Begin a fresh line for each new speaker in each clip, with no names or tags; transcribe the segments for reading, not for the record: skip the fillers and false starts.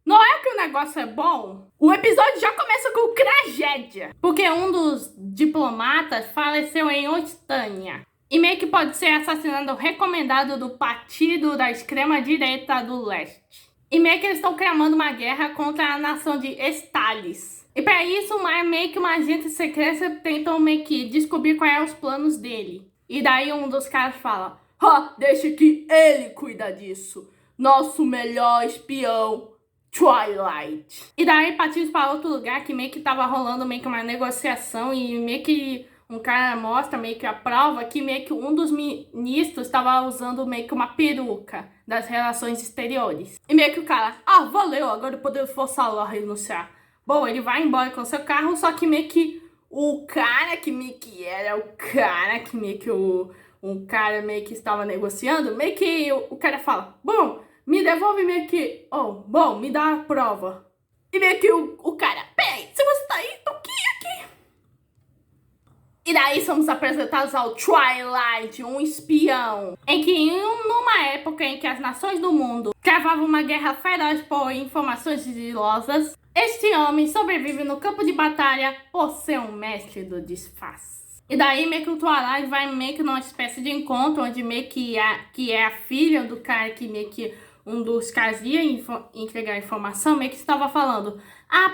Não é que o negócio é bom? O episódio já começa com tragédia, porque um dos diplomatas faleceu em Ostânia. E meio que pode ser assassinado recomendado do partido da extrema-direita do leste. E meio que eles estão tramando uma guerra contra a nação de Estalis. E para isso, meio que uma agente secreta tentam meio que descobrir quais são os planos dele. E daí um dos caras fala: deixa que ele cuida disso. Nosso melhor espião, Twilight. E daí partimos para outro lugar que meio que tava rolando meio que uma negociação e meio que um cara mostra meio que a prova que meio que um dos ministros estava usando meio que uma peruca das relações exteriores. E meio que o cara, valeu, agora podemos forçá-lo a renunciar. Bom, ele vai embora com seu carro, só que meio que o cara que meio que era o cara que meio que um cara meio que estava negociando, meio que o cara fala, bom, me devolve meio que, me dá a prova. E meio que o cara, peraí, se você tá aí, então aqui. E daí somos apresentados ao Twilight, um espião, em que numa época em que as nações do mundo travavam uma guerra feroz por informações sigilosas, este homem sobrevive no campo de batalha por ser um mestre do disfarce. E daí meio que o Twilight vai meio que numa espécie de encontro, onde meio que é a filha do cara que meio que um dos caras ia entregar informação, meio que estava falando,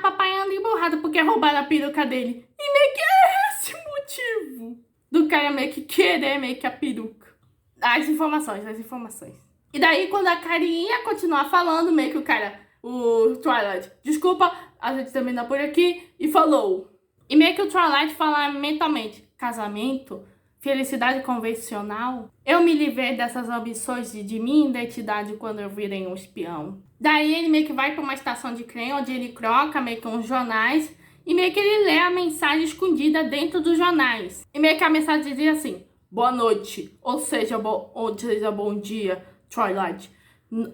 papai anda emburrado porque roubaram a peruca dele. E meio que é esse o motivo do cara meio que querer meio que a peruca. As informações. E daí quando a Kari ia continuar falando, meio que o Twilight, desculpa, a gente termina por aqui, e falou. E meio que o Twilight fala mentalmente, casamento? Felicidade convencional? Eu me livrei dessas ambições de minha identidade quando eu virei um espião. Daí ele meio que vai para uma estação de trem onde ele troca meio que uns jornais e meio que ele lê a mensagem escondida dentro dos jornais. E meio que a mensagem dizia assim, boa noite, ou seja bom dia, Twilight.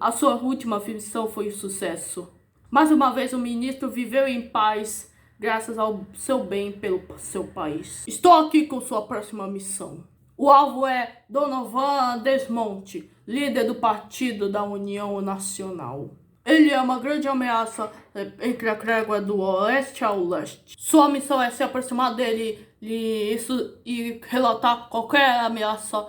A sua última missão foi um sucesso. Mais uma vez o ministro viveu em paz graças ao seu bem pelo seu país. Estou aqui com sua próxima missão. O alvo é Donovan Desmonte, líder do Partido da União Nacional. Ele é uma grande ameaça entre a trégua do oeste ao leste. Sua missão é se aproximar dele e relatar qualquer ameaça,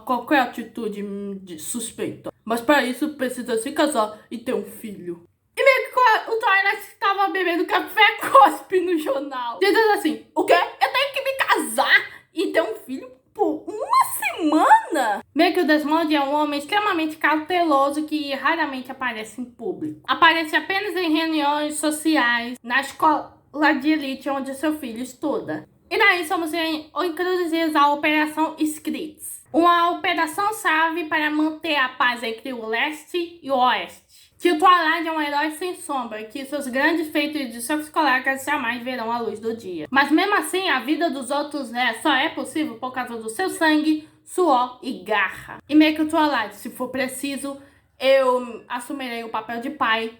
qualquer atitude suspeita. Mas para isso precisa se casar e ter um filho. E meio que o Twilight estava bebendo café cospe no jornal. Dizendo assim, o quê? Eu tenho que me casar e ter um filho por uma semana? Meio que o Desmond é um homem extremamente cauteloso que raramente aparece em público. Aparece apenas em reuniões sociais, na escola de elite onde seu filho estuda. E daí somos introduzidos à Operação Scritch. Uma operação-chave para manter a paz entre o leste e o oeste. Que o Twilight é um herói sem sombra, que seus grandes feitos de seus colegas jamais verão a luz do dia. Mas mesmo assim, a vida dos outros só é possível por causa do seu sangue, suor e garra. E meio que o Twilight, se for preciso, eu assumirei o papel de pai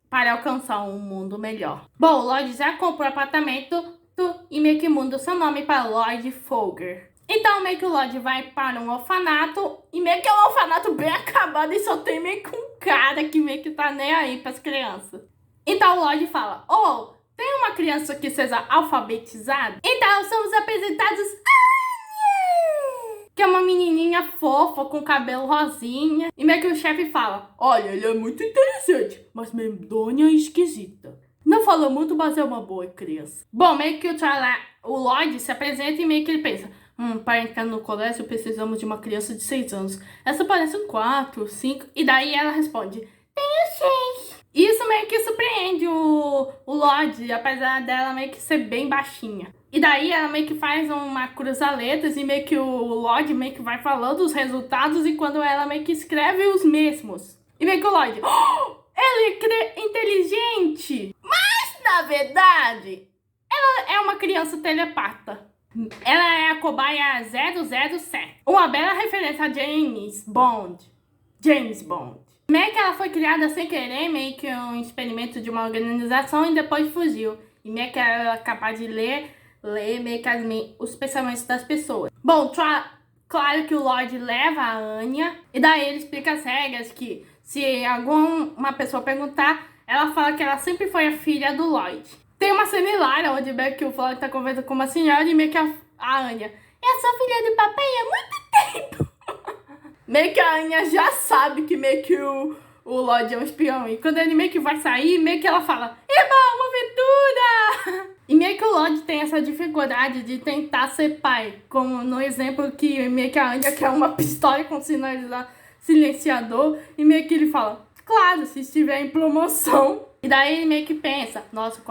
para alcançar um mundo melhor. Bom, o Lloyd já comprou o apartamento e meio que muda o seu nome para Lloyd Folger. Então, meio que o Lloyd vai para um orfanato, e meio que é um orfanato bem acabado e só tem meio que um cara que meio que tá nem aí pras crianças. Então o Lloyd fala, tem uma criança que seja alfabetizada? Então somos apresentados Anya, que é uma menininha fofa com cabelo rosinha. E meio que o chefe fala, olha, ele é muito interessante, mas medonha e esquisita. Não falou muito, mas é uma boa criança. Bom, meio que o Lloyd se apresenta e meio que ele pensa, para entrar no colégio precisamos de uma criança de 6 anos. Essa parece um 4, 5. E daí ela responde, tenho 6. Isso meio que surpreende o Lloyd, apesar dela meio que ser bem baixinha. E daí ela meio que faz uma cruza-letras e meio que o Lloyd meio que vai falando os resultados e quando ela meio que escreve os mesmos. E meio que o Lloyd, ele é inteligente! Mas, na verdade, ela é uma criança telepata. Ela é a cobaia 007. Uma bela referência a James Bond. Meio que ela foi criada sem querer, meio que um experimento de uma organização e depois fugiu. E meio que ela é capaz de ler meio que os pensamentos das pessoas. Bom, claro que o Lloyd leva a Anya e daí ele explica as regras que se alguma pessoa perguntar, ela fala que ela sempre foi a filha do Lloyd. Tem uma cena hilária onde meio que o Lloyd tá conversando com uma senhora e meio que a Anya, eu sou filha do papai há muito tempo. Meio que a Anya já sabe que meio que o Lloyd é um espião. E quando ele meio que vai sair, meio que ela fala, eba, uma aventura! E meio que o Lloyd tem essa dificuldade de tentar ser pai. Como no exemplo que meio que a Anya quer uma pistola com silenciador. E meio que ele fala, claro, se estiver em promoção. E daí ele meio que pensa, nossa,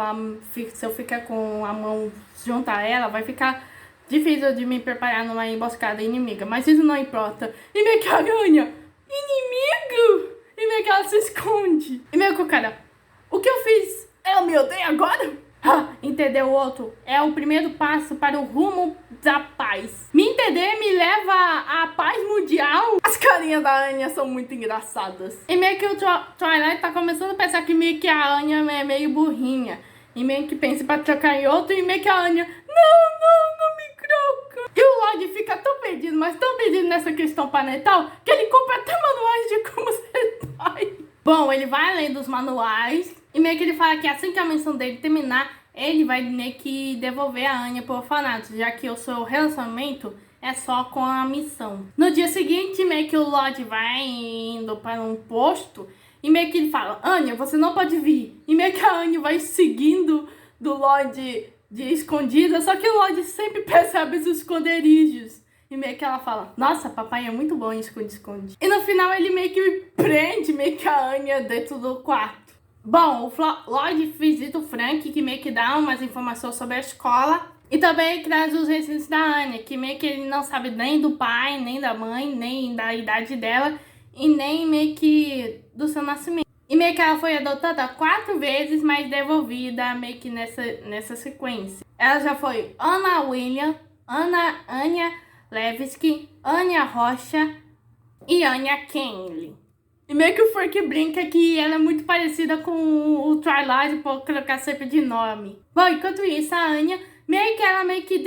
se eu ficar com a mão junto a ela, vai ficar difícil de me preparar numa emboscada inimiga. Mas isso não importa. E meio que a Anya, inimigo? E meio que ela se esconde. E meio que o cara, o que eu fiz? Ela me odeia agora? Entender o outro é o primeiro passo para o rumo da paz. Me entender me leva à paz mundial. As carinhas da Anya são muito engraçadas. E meio que o Twilight tá começando a pensar que meio que a Anya é meio burrinha. E meio que pensa pra trocar em outro. E meio que a Anya, não me troca. E o Lloyd fica tão perdido, mas tão perdido nessa questão planetal, que ele compra até manuais de como ser pai. Bom, ele vai além dos manuais. E meio que ele fala que assim que a missão dele terminar, ele vai meio que devolver a Anya pro orfanato, já que o seu relacionamento é só com a missão. No dia seguinte, meio que o Lloyd vai indo para um posto e meio que ele fala, Anya, você não pode vir. E meio que a Anya vai seguindo do Lloyd de escondida, só que o Lloyd sempre percebe os esconderijos. E meio que ela fala, nossa, papai é muito bom em esconde-esconde. E no final ele meio que prende meio que a Anya dentro do quarto. Bom, o Lloyd visita o Frank, que meio que dá umas informações sobre a escola. E também traz os registros da Anya, que meio que ele não sabe nem do pai, nem da mãe, nem da idade dela. E nem meio que do seu nascimento. E meio que ela foi adotada 4 vezes, mas devolvida meio que nessa sequência. Ela já foi Anna William, Anya Levski, Anya Rocha e Anya Kenley. E meio que o Frank brinca que ela é muito parecida com o Twilight por colocar sempre de nome. Bom, enquanto isso, a Anya meio que ela meio que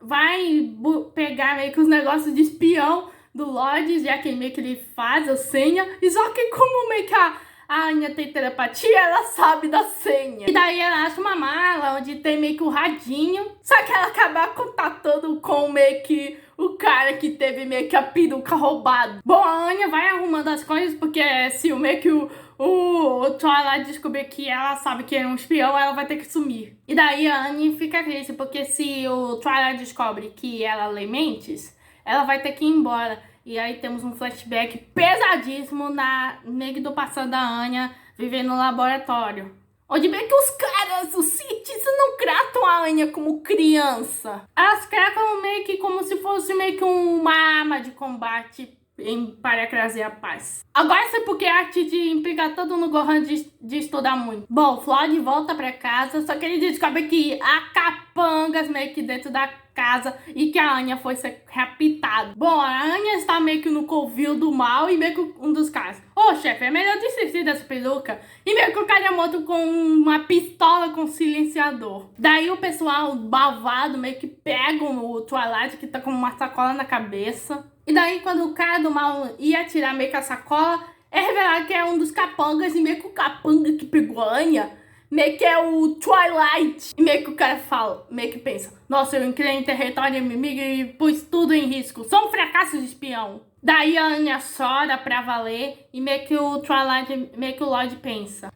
vai pegar meio que os negócios de espião do Lloyd, já que meio que ele faz a senha. E só que como meio que a Anya tem telepatia, ela sabe da senha. E daí ela acha uma mala onde tem meio que o radinho. Só que ela acaba contatando com meio que o cara que teve meio que a peruca roubada. Bom, a Anya vai arrumando as coisas, porque se o meio que o Twilight descobrir que ela sabe que é um espião, ela vai ter que sumir. E daí a Anya fica triste, porque se o Twilight descobre que ela lê mentes, ela vai ter que ir embora. E aí temos um flashback pesadíssimo meio do passado da Anya vivendo no laboratório. Onde meio que os caras, os cientistas não tratam a Anya como criança. Elas tratam meio que como se fosse meio que uma arma de combate para trazer a paz. Agora sei porque a Titi implica todo no Gohan de estudar muito. Bom, o Floyd volta pra casa, só que ele descobre que há capangas meio que dentro da casa e que a Anya foi ser raptada. Bom, a Anya está meio que no covil do mal e meio que um dos caras, chefe, é melhor desistir dessa peruca. E meio que o Kagemoto com uma pistola com silenciador. Daí o pessoal malvado meio que pega o Twilight, que tá com uma sacola na cabeça. E daí quando o cara do mal ia tirar meio que a sacola, é revelado que é um dos capangas. E meio que o capanga que pegou a Anya meio que é o Twilight. E meio que o cara fala, meio que pensa, nossa, eu entrei em território inimigo e pus tudo em risco. Sou um fracasso de espião. Daí a Anya chora pra valer e meio que o Twilight, meio que o Lloyd pensa,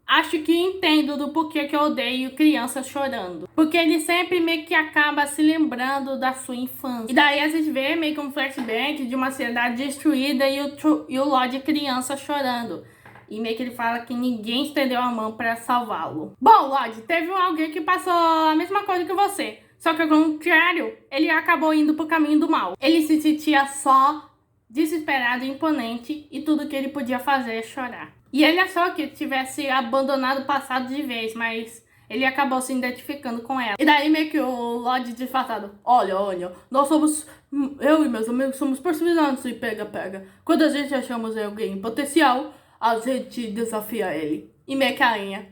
acho que entendo do porquê que eu odeio crianças chorando. Porque ele sempre meio que acaba se lembrando da sua infância. E daí a gente vê meio que um flashback de uma cidade destruída e o Lloyd criança chorando. E meio que ele fala que ninguém estendeu a mão pra salvá-lo. Bom, Lloyd, teve alguém que passou a mesma coisa que você. Só que ao contrário, ele acabou indo pro caminho do mal. Ele se sentia só, desesperado e imponente, e tudo que ele podia fazer é chorar. E ele achou que tivesse abandonado o passado de vez, mas ele acabou se identificando com ela. E daí meio que o Lloyd disfarçado, olha, eu e meus amigos somos perseverantes e pega. Quando a gente achamos alguém em potencial, a gente desafia ele. E meio que a Anya,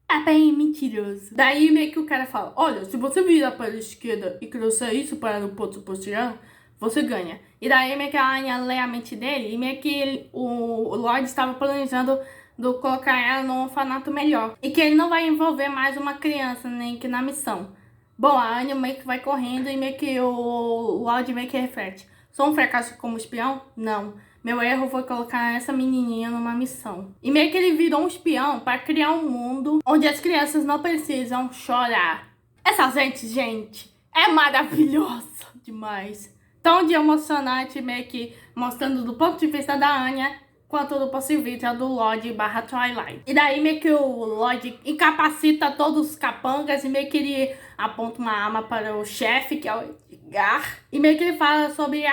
tá bem mentiroso. Daí meio que o cara fala, olha, se você virar para a esquerda e cruzar isso para o ponto posterior, você ganha. E daí meio que a Anya lê a mente dele e meio que o Lloyd estava planejando do colocar ela num orfanato melhor. E que ele não vai envolver mais uma criança nem que na missão. Bom, a Anya meio que vai correndo e meio que o Lodge meio que reflete. Sou um fracasso como espião? Não. Meu erro foi colocar essa menininha numa missão. E meio que ele virou um espião para criar um mundo onde as crianças não precisam chorar. Essa gente, é maravilhosa demais. Tão de emocionante, meio que mostrando do ponto de vista da Anya, quanto do possível do Lodge barra Twilight. E daí meio que o Lodge incapacita todos os capangas e meio que ele aponta uma arma para o chefe, que é o Edgar. E meio que ele fala sobre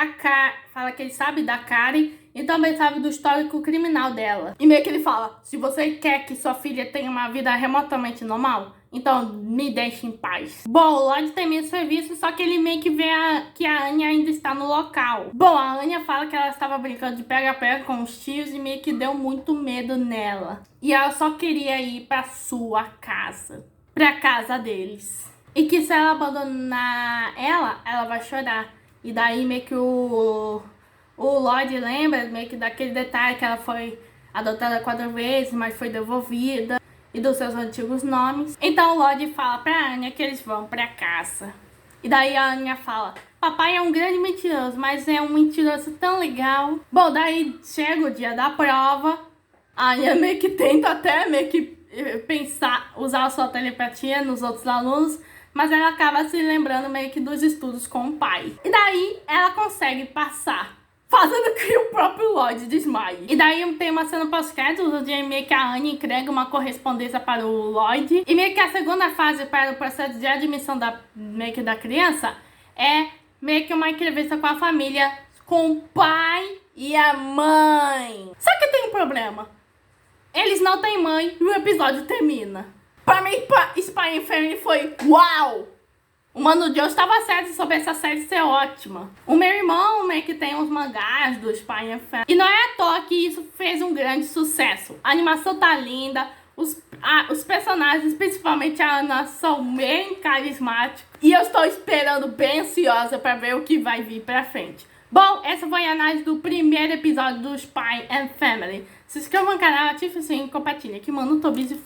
fala que ele sabe da Karen e também sabe do histórico criminal dela. E meio que ele fala, se você quer que sua filha tenha uma vida remotamente normal, então me deixe em paz. Bom, o Lodge termina o serviço, só que ele meio que vê que a Anya ainda está no local. Bom, a Anya fala que ela estava brincando de pega-pega com os tios e meio que deu muito medo nela. E ela só queria ir pra sua casa. Pra casa deles. E que se ela abandonar ela vai chorar. E daí meio que o Lodge lembra meio que daquele detalhe que ela foi adotada 4 vezes, mas foi devolvida. E dos seus antigos nomes. Então o Lodge fala pra Anya que eles vão pra casa. E daí a Anya fala, papai é um grande mentiroso, mas é um mentiroso tão legal. Bom, daí chega o dia da prova. A Anya meio que tenta até meio que pensar, usar a sua telepatia nos outros alunos. Mas ela acaba se lembrando meio que dos estudos com o pai. E daí ela consegue passar, fazendo que o próprio Lodge desmaie. E daí tem uma cena pós-créditos onde meio que a Anya entrega uma correspondência para o Lodge. E meio que a segunda fase para o processo de admissão meio que da criança é meio que uma entrevista com a família, com o pai e a mãe. Só que tem um problema. Eles não têm mãe e o episódio termina. Pra mim, Spy x Family foi uau! O Mano Joe estava certo sobre essa série ser ótima. O meu irmão meio que tem uns mangás do Spy x Family. E não é à toa que isso fez um grande sucesso. A animação tá linda, os personagens, principalmente a Ana, são bem carismáticos. E eu estou esperando bem ansiosa para ver o que vai vir pra frente. Bom, essa foi a análise do primeiro episódio do Spy x Family. Se inscreva no canal, ative o sininho e compartilhe. Aqui, mano, tô busy.